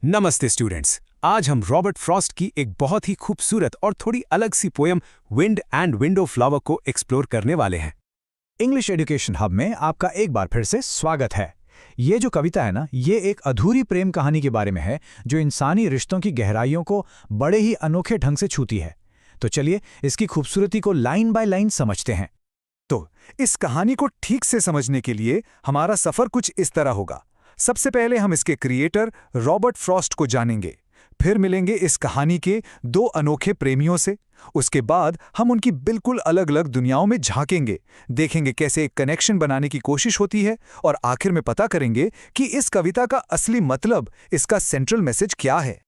नमस्ते स्टूडेंट्स। आज हम रॉबर्ट फ्रॉस्ट की एक बहुत ही खूबसूरत और थोड़ी अलग सी poem wind and window flower को एक्सप्लोर करने वाले हैं। इंग्लिश एजुकेशन हब में आपका एक बार फिर से स्वागत है। ये जो कविता है ना, ये एक अधूरी प्रेम कहानी के बारे में है जो इंसानी रिश्तों की गहराइयों को बड़े ही अनोखे ढंग से छूती है। तो चलिए इसकी खूबसूरती को लाइन बाय लाइन समझते हैं। तो इस कहानी को ठीक से समझने के लिए हमारा सफर कुछ इस तरह होगा। सबसे पहले हम इसके क्रिएटर रॉबर्ट फ्रॉस्ट को जानेंगे, फिर मिलेंगे इस कहानी के दो अनोखे प्रेमियों से। उसके बाद हम उनकी बिल्कुल अलग अलग दुनियाओं में झांकेंगे, देखेंगे कैसे एक कनेक्शन बनाने की कोशिश होती है और आखिर में पता करेंगे कि इस कविता का असली मतलब, इसका सेंट्रल मैसेज क्या है।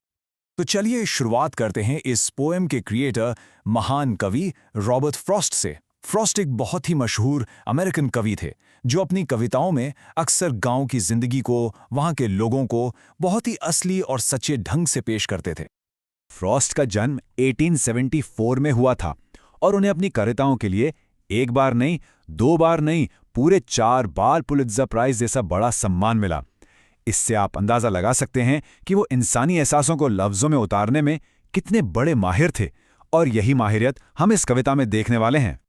तो चलिए शुरुआत करते हैं इस पोएम के क्रिएटर महान कवि रॉबर्ट फ्रॉस्ट से। फ्रॉस्ट एक बहुत ही मशहूर अमेरिकन कवि थे जो अपनी कविताओं में अक्सर गांव की जिंदगी को, वहां के लोगों को बहुत ही असली और सच्चे ढंग से पेश करते थे। फ्रॉस्ट का जन्म 1874 में हुआ था और उन्हें अपनी कविताओं के लिए एक बार नहीं, दो बार नहीं, पूरे 4 बार पुलित्जर प्राइज जैसा बड़ा सम्मान मिला। इससे आप अंदाजा लगा सकते हैं कि वो इंसानी एहसासों को लफ्जों में उतारने में कितने बड़े माहिर थे, और यही माहिरियत हम इस कविता में देखने वाले हैं।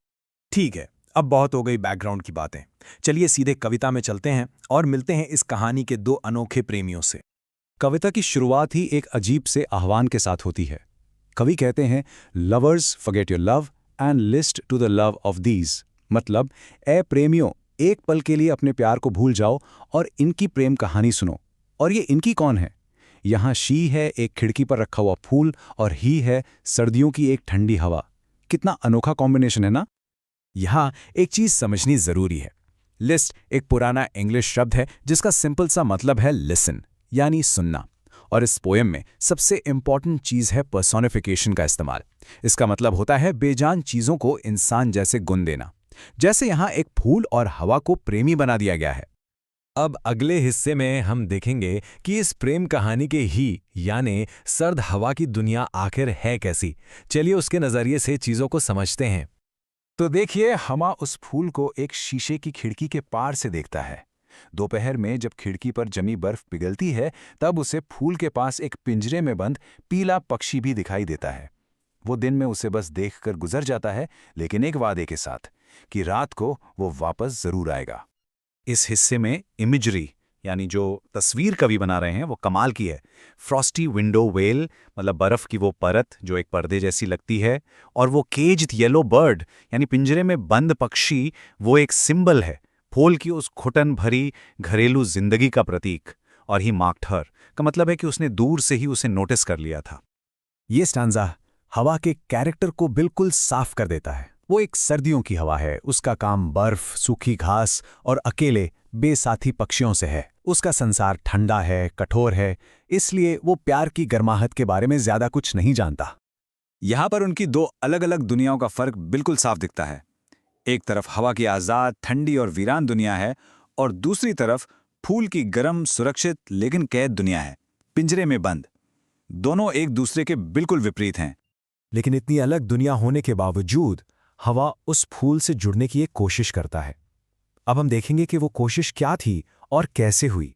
ठीक है, अब बहुत हो गई बैकग्राउंड की बातें। चलिए सीधे कविता में चलते हैं और मिलते हैं इस कहानी के दो अनोखे प्रेमियों से। कविता की शुरुआत ही एक अजीब से आह्वान के साथ होती है। कवि कहते हैं, lovers forget your love and list to the love of these. मतलब, ए प्रेमियों, एक पल के लिए अपने प्यार को भूल जाओ और इनकी प्रेम कहानी सुनो। और ये इनकी कौन है? यहाँ शी है एक खिड़की पर रखा हुआ फूल, और ही है सर्दियों की एक ठंडी हवा। कितना अनोखा कॉम्बिनेशन है ना। यहाँ एक चीज समझनी जरूरी है। लिस्ट एक पुराना इंग्लिश शब्द है जिसका सिंपल सा मतलब है लिसन, यानी सुनना। और इस पोएम में सबसे इंपॉर्टेंट चीज है पर्सोनिफिकेशन का इस्तेमाल। इसका मतलब होता है बेजान चीजों को इंसान जैसे गुण देना। जैसे यहाँ एक फूल और हवा को प्रेमी बना दिया गया है। अब अगले हिस्से में हम देखेंगे कि इस प्रेम कहानी के ही यानी सर्द हवा की दुनिया आखिर है कैसी। चलिए उसके नजरिए से चीजों को समझते हैं। तो देखिए, हमा उस फूल को एक शीशे की खिड़की के पार से देखता है। दोपहर में जब खिड़की पर जमी बर्फ पिघलती है, तब उसे फूल के पास एक पिंजरे में बंद पीला पक्षी भी दिखाई देता है। वो दिन में उसे बस देखकर गुजर जाता है, लेकिन एक वादे के साथ कि रात को वो वापस जरूर आएगा। इस हिस्से में इमेजरी यानी जो तस्वीर कवि बना रहे हैं वो कमाल की है। फ्रॉस्टी विंडो वेल मतलब बर्फ की वो परत जो एक पर्दे जैसी लगती है, और वो केज्ड येलो बर्ड यानी पिंजरे में बंद पक्षी, वो एक सिंबल है फूल की उस घुटन भरी घरेलू जिंदगी का प्रतीक। और ही मार्क्ड हर का मतलब है कि उसने दूर से ही उसे नोटिस कर लिया था। ये स्टांजा हवा के कैरेक्टर को बिल्कुल साफ कर देता है। वो एक सर्दियों की हवा है, उसका काम बर्फ, सूखी घास और अकेले बेसाथी पक्षियों से है। उसका संसार ठंडा है, कठोर है, इसलिए वो प्यार की गर्माहट के बारे में ज्यादा कुछ नहीं जानता। यहाँ पर उनकी दो अलग अलग दुनियाओं का फर्क बिल्कुल साफ दिखता है। एक तरफ हवा की आज़ाद, ठंडी और वीरान दुनिया है, और दूसरी तरफ फूल की गर्म, सुरक्षित लेकिन कैद दुनिया है, पिंजरे में बंद। दोनों एक दूसरे के बिल्कुल विपरीत हैं। लेकिन इतनी अलग दुनिया होने के बावजूद हवा उस फूल से जुड़ने की एक कोशिश करता है। अब हम देखेंगे कि वो कोशिश क्या थी और कैसे हुई।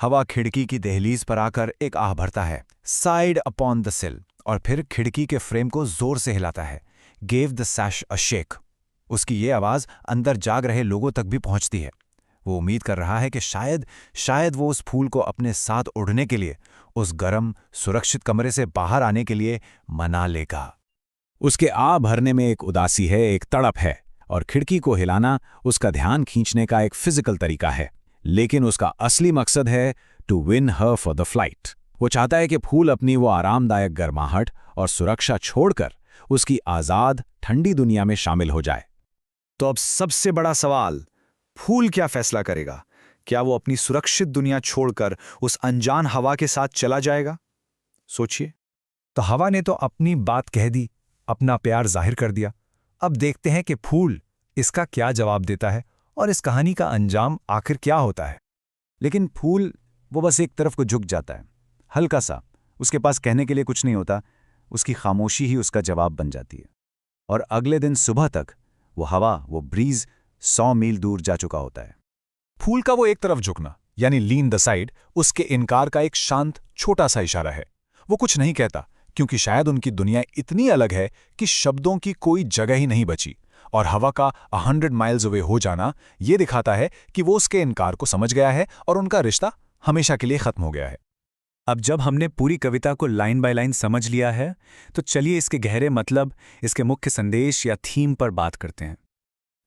हवा खिड़की की दहलीज पर आकर एक आह भरता है, साइड अपॉन द सिल, और फिर खिड़की के फ्रेम को जोर से हिलाता है, गेव द सैश अ शेक। उसकी ये आवाज अंदर जाग रहे लोगों तक भी पहुंचती है। वो उम्मीद कर रहा है कि शायद वो उस फूल को अपने साथ उड़ने के लिए, उस गर्म सुरक्षित कमरे से बाहर आने के लिए मना लेगा। उसके आ भरने में एक उदासी है, एक तड़प है, और खिड़की को हिलाना उसका ध्यान खींचने का एक फिजिकल तरीका है। लेकिन उसका असली मकसद है to win her for the flight. वो चाहता है कि फूल अपनी वो आरामदायक गर्माहट और सुरक्षा छोड़कर उसकी आज़ाद ठंडी दुनिया में शामिल हो जाए। तो अब सबसे बड़ा सवाल, फूल क्या फैसला करेगा? क्या वो अपनी सुरक्षित दुनिया छोड़कर उस अनजान हवा के साथ चला जाएगा? सोचिए। तो हवा ने तो अपनी बात कह दी, अपना प्यार जाहिर कर दिया। अब देखते हैं कि फूल इसका क्या जवाब देता है और इस कहानी का अंजाम आखिर क्या होता है। लेकिन फूल वो बस एक तरफ को झुक जाता है, हल्का सा। उसके पास कहने के लिए कुछ नहीं होता, उसकी खामोशी ही उसका जवाब बन जाती है। और अगले दिन सुबह तक वो हवा, वो ब्रीज 100 मील दूर जा चुका होता है। फूल का वो एक तरफ झुकना यानी लीन द साइड उसके इनकार का एक शांत छोटा सा इशारा है। वो कुछ नहीं कहता क्योंकि शायद उनकी दुनिया इतनी अलग है कि शब्दों की कोई जगह ही नहीं बची, और हवा का 100 माइल्स अवे हो जाना ये दिखाता है कि वो उसके इनकार को समझ गया है और उनका रिश्ता हमेशा के लिए खत्म हो गया है। अब जब हमने पूरी कविता को लाइन बाय लाइन समझ लिया है, तो चलिए इसके गहरे मतलब, इसके मुख्य संदेश या थीम पर बात करते हैं।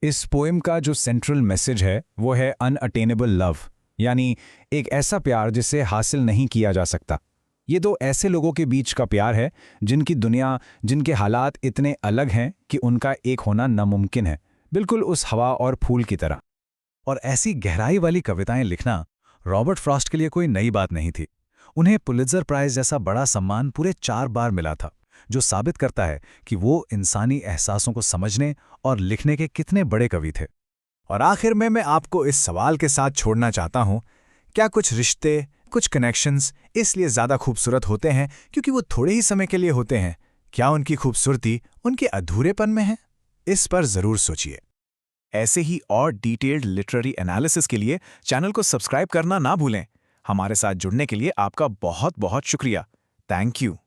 इस पोएम का जो सेंट्रल मैसेज है वो है अनअटेनेबल लव, यानी एक ऐसा प्यार जिसे हासिल नहीं किया जा सकता। ये दो ऐसे लोगों के बीच का प्यार है जिनकी दुनिया, जिनके हालात इतने अलग हैं कि उनका एक होना नामुमकिन है, बिल्कुल उस हवा और फूल की तरह। और ऐसी गहराई वाली कविताएं लिखना रॉबर्ट फ्रॉस्ट के लिए कोई नई बात नहीं थी। उन्हें पुलित्जर प्राइज जैसा बड़ा सम्मान पूरे 4 बार मिला था, जो साबित करता है कि वो इंसानी एहसासों को समझने और लिखने के कितने बड़े कवि थे। और आखिर में मैं आपको इस सवाल के साथ छोड़ना चाहता हूं, क्या कुछ रिश्ते, कुछ कनेक्शंस इसलिए ज़्यादा खूबसूरत होते हैं क्योंकि वो थोड़े ही समय के लिए होते हैं? क्या उनकी खूबसूरती उनके अधूरेपन में है? इस पर ज़रूर सोचिए। ऐसे ही और डिटेल्ड लिटरेरी एनालिसिस के लिए चैनल को सब्सक्राइब करना ना भूलें। हमारे साथ जुड़ने के लिए आपका बहुत बहुत शुक्रिया। Thank you.